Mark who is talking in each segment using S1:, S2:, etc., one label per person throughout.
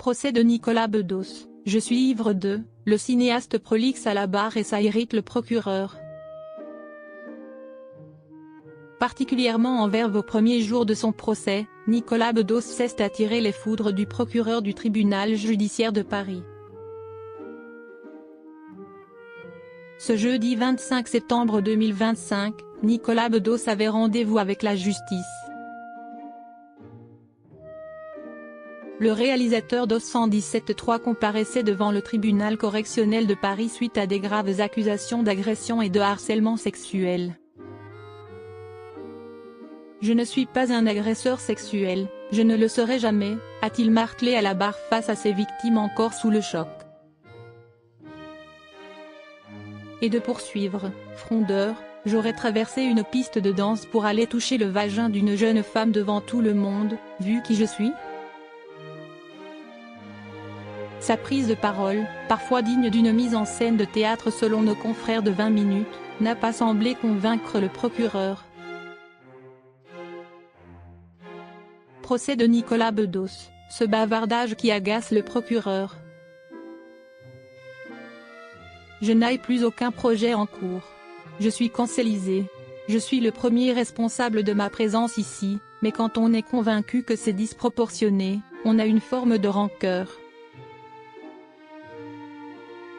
S1: Procès de Nicolas Bedos. Je suis ivre de, le cinéaste prolixe à la barre et ça irrite le procureur. Particulièrement envers vos premiers jours de son procès, Nicolas Bedos cesse d'attirer les foudres du procureur du tribunal judiciaire de Paris. Ce jeudi 25 septembre 2025, Nicolas Bedos avait rendez-vous avec la justice. Le réalisateur d'Os 117.3 comparaissait devant le tribunal correctionnel de Paris suite à des graves accusations d'agression et de harcèlement sexuel. Je ne suis pas un agresseur sexuel, je ne le serai jamais, a-t-il martelé à la barre face à ses victimes encore sous le choc. Et de poursuivre, frondeur, j'aurais traversé une piste de danse pour aller toucher le vagin d'une jeune femme devant tout le monde, vu qui je suis ? Sa prise de parole, parfois digne d'une mise en scène de théâtre selon nos confrères de 20 minutes, n'a pas semblé convaincre le procureur. Procès de Nicolas Bedos, ce bavardage qui agace le procureur. Je n'ai plus aucun projet en cours. Je suis cancellisé. Je suis le premier responsable de ma présence ici, mais quand on est convaincu que c'est disproportionné, on a une forme de rancœur.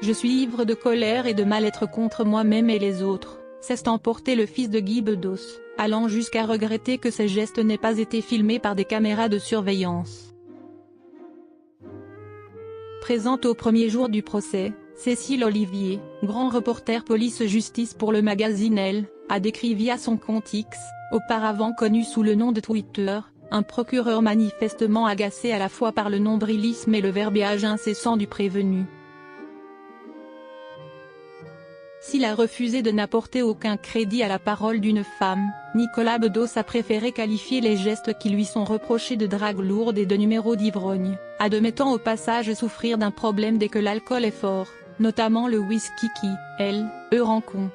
S1: Je suis ivre de colère et de mal-être contre moi-même et les autres, s'est emporté le fils de Guy Bedos, allant jusqu'à regretter que ces gestes n'aient pas été filmés par des caméras de surveillance. Présente au premier jour du procès, Cécile Olivier, grand reporter police-justice pour le magazine Elle, a décrit via son compte X, auparavant connu sous le nom de Twitter, un procureur manifestement agacé à la fois par le nombrilisme et le verbiage incessant du prévenu. S'il a refusé de n'apporter aucun crédit à la parole d'une femme, Nicolas Bedos a préféré qualifier les gestes qui lui sont reprochés de drague lourde et de numéro d'ivrogne, admettant au passage souffrir d'un problème dès que l'alcool est fort, notamment le whisky qui, elle, rend con.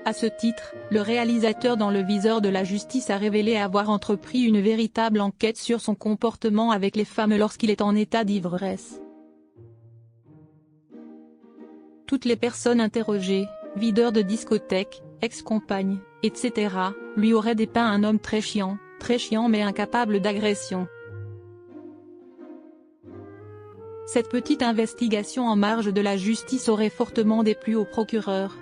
S1: À ce titre, le réalisateur dans le viseur de la justice a révélé avoir entrepris une véritable enquête sur son comportement avec les femmes lorsqu'il est en état d'ivresse. Toutes les personnes interrogées, videurs de discothèques, ex-compagnes, etc., lui auraient dépeint un homme très chiant mais incapable d'agression. Cette petite investigation en marge de la justice aurait fortement déplu au procureur,